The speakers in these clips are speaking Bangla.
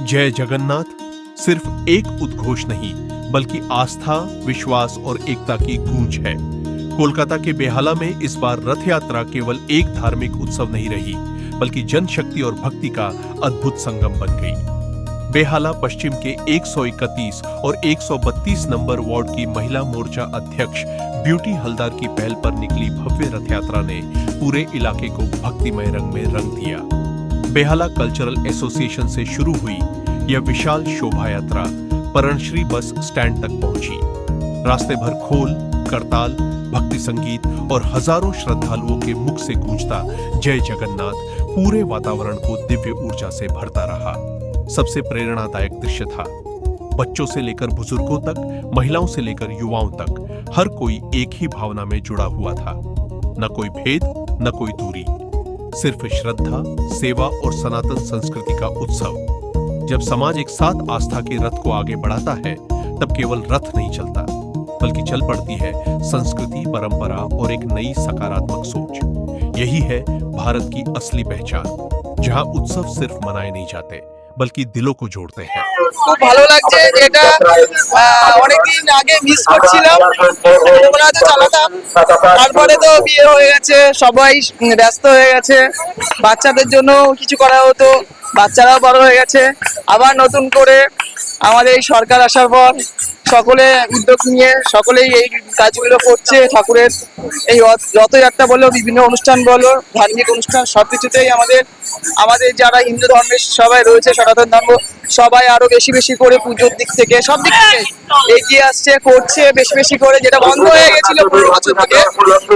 जय जगन्नाथ सिर्फ एक उद्घोष नहीं बल्कि आस्था, विश्वास और एकता की गूंज है। कोलकाता के बेहाला में इस बार रथ यात्रा केवल एक धार्मिक उत्सव नहीं रही बल्कि जनशक्ति और भक्ति का अद्भुत संगम बन गई। बेहाला पश्चिम के 131 और 132 नंबर वार्ड की महिला मोर्चा अध्यक्ष ब्यूटी हलदार की पहल पर निकली भव्य रथ यात्रा ने पूरे इलाके को भक्तिमय रंग में रंग दिया। बेहाला कल्चरल एसोसिएशन से शुरू हुई यह विशाल शोभा यात्रा परणश्री बस स्टैंड तक पहुंची। रास्ते भर खोल, करताल, भक्ति संगीत और हजारों श्रद्धालुओं के मुख से गूंजता जय जगन्नाथ पूरे वातावरण को दिव्य ऊर्जा से भरता रहा। सबसे प्रेरणादायक दृश्य था। बच्चों से लेकर बुजुर्गों तक, महिलाओं से लेकर युवाओं तक हर कोई एक ही भावना में जुड़ा हुआ था। न कोई भेद, न कोई दूरी, सिर्फ श्रद्धा, सेवा और सनातन संस्कृति का उत्सव। जब समाज एक साथ आस्था के रथ को आगे बढ़ाता है तब केवल रथ नहीं चलता बल्कि चल पड़ती है संस्कृति, परंपरा और एक नई सकारात्मक सोच। यही है भारत की असली पहचान, जहां उत्सव सिर्फ मनाए नहीं जाते बल्कि दिलों को जोड़ते हैं। খুব ভালো লাগছে, এটা অনেকদিন আগে মিস করছিলাম। আমরা তো চালাতাম, তারপরে তো বিয়ে হয়ে গেছে, সবাই ব্যস্ত হয়ে গেছে। বাচ্চাদের জন্য কিছু করা হতো, বাচ্চারাও বড় হয়ে গেছে। আবার নতুন করে আমাদের এই সরকার আসার পর সকলে উদ্যোগ নিয়ে সকলেই এই কাজগুলো করছে। ঠাকুরের এই রথযাত্রা বলো, বিভিন্ন অনুষ্ঠান বলো, ধার্মিক অনুষ্ঠান, সবকিছুতেই আমাদের যারা হিন্দু ধর্মের সবাই রয়েছে, সনাতন ধর্ম সবাই আরো বেশি বেশি করে পুজোর দিক থেকে সব দিক থেকে এগিয়ে আসছে, করছে বেশি বেশি করে। যেটা বন্ধ হয়ে গেছিল 15 বছর থেকে,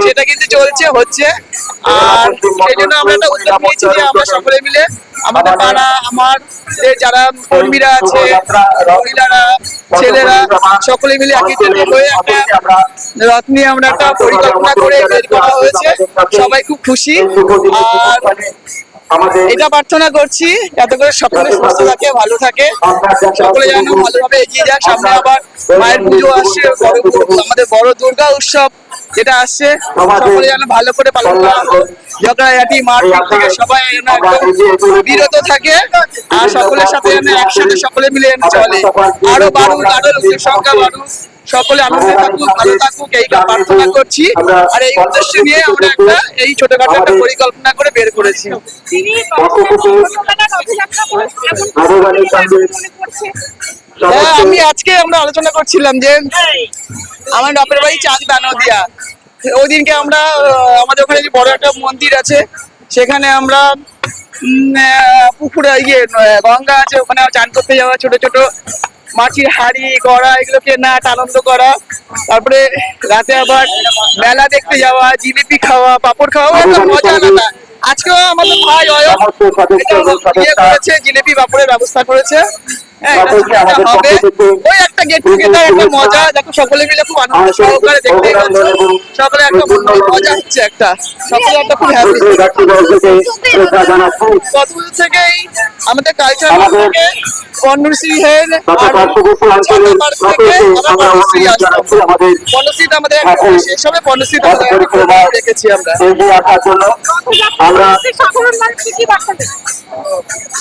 সেটা কিন্তু চলছে, হচ্ছে। আর সেই জন্য আমরা একটা উদ্যোগ নিয়েছি যে আমরা সকলে মিলে আমাদের পাড়া, আমাদের যারা কর্মীরা আছে, মহিলারা, ছেলেরা সকলে মিলে একত্রিত হয়ে একটা রথ নিয়ে আমরা একটা পরিকল্পনা করে বের করা হয়েছে। সবাই খুব খুশি। আর এটা প্রার্থনা করছি যাতে করে সকলে সুস্থ থাকে, ভালো থাকে, সকলে যেন ভালোভাবে এগিয়ে যায়। সামনে আবার মায়ের পুজো আসছে, আমাদের বড় দুর্গা উৎসব যেটা আসছে, সকলে যেন ভালো করে পালন করা হয়। ঝগড়াঝাটি, মারপিট থেকে সবাই যেন একদম বিরত থাকে আর সকলের সাথে যেন একসাথে সকলে মিলে চলে। আরো বাড়ুক, আরো লোকের সংখ্যা বাড়ুক, সকলে আনন্দে থাকুক, ভালো থাকুক, এইটা প্রার্থনা করছি। আর এই উদ্দেশ্য নিয়ে আমরা একটা এই ছোটখাটো একটা পরিকল্পনা করে বের করেছি। হ্যাঁ, আমরা আলোচনা করছিলাম যে আমার বাপের বাড়ি চাঁদ দানোদিয়া। ওই দিনকে আমরা আমাদের ওখানে বড় একটা মন্দির আছে, সেখানে আমরা পুকুরে গঙ্গা আছে, ওখানে চান করতে যাওয়া, ছোট ছোট মাটির হাড়ি গড়া, এগুলোকে নাট আনন্দ করা। তারপরে রাতে আবার মেলা দেখতে যাওয়া, জিলিপি খাওয়া, পাপড় খাওয়া, একটা মজা আলাদা। আজকেও আমাদের ভাই করেছে, জিলিপি পাপড়ের ব্যবস্থা করেছে। হবে ওই একটা গেট টুগেদার, একটা মজা, দেখো সকলে মিলে খুব আনন্দ সহকারে দেখতে পাচ্ছ। সকলে একটা মজা হচ্ছে, একটা সকলে একটা খুব হ্যাপি। গত বছর থেকেই আমাদের কালচার থেকে পর্ণশ্রী হেড আর থেকে পর্ণশ্রী আসতো। পর্ণশ্রীতে আমাদের এসবে পর্ণশ্রীতে রেখেছি আমরা।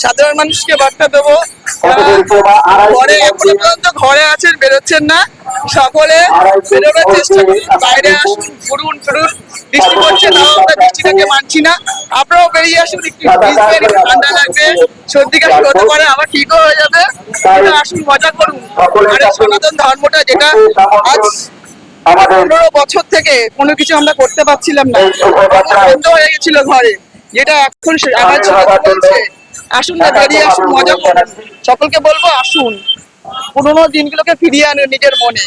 সাধারণ মানুষকে বার্তা দেবো, পরে এখনো পর্যন্ত ঘরে আছেন, বেরোচ্ছেন না, সকলে বেরোনোর চেষ্টা করুন, বাইরে আসুন, ঘুরুন ফিরুন। বৃষ্টি পড়ছে, তাও আমরা বৃষ্টিটাকে মানছি না। আপনারাও বেরিয়ে আসুন, একটু ঠান্ডা লাগবে, সর্দি কাশি হতে পারে, আবার ঠিকও হয়ে যাবে। আসুন, মজা করুন। আর সনাতন ধর্মটা যেটা আজ 15 বছর থেকে কোনো কিছু আমরা করতে পারছিলাম না, বন্ধ হয়ে গেছিল ঘরে, যেটা এখন আবার চলছে। আসুন না, বেরিয়ে আসুন, মজা করুন। সকলকে বলবো আসুন, পুরোনো দিনগুলোকে ফিরিয়ে আনুন নিজের মনে।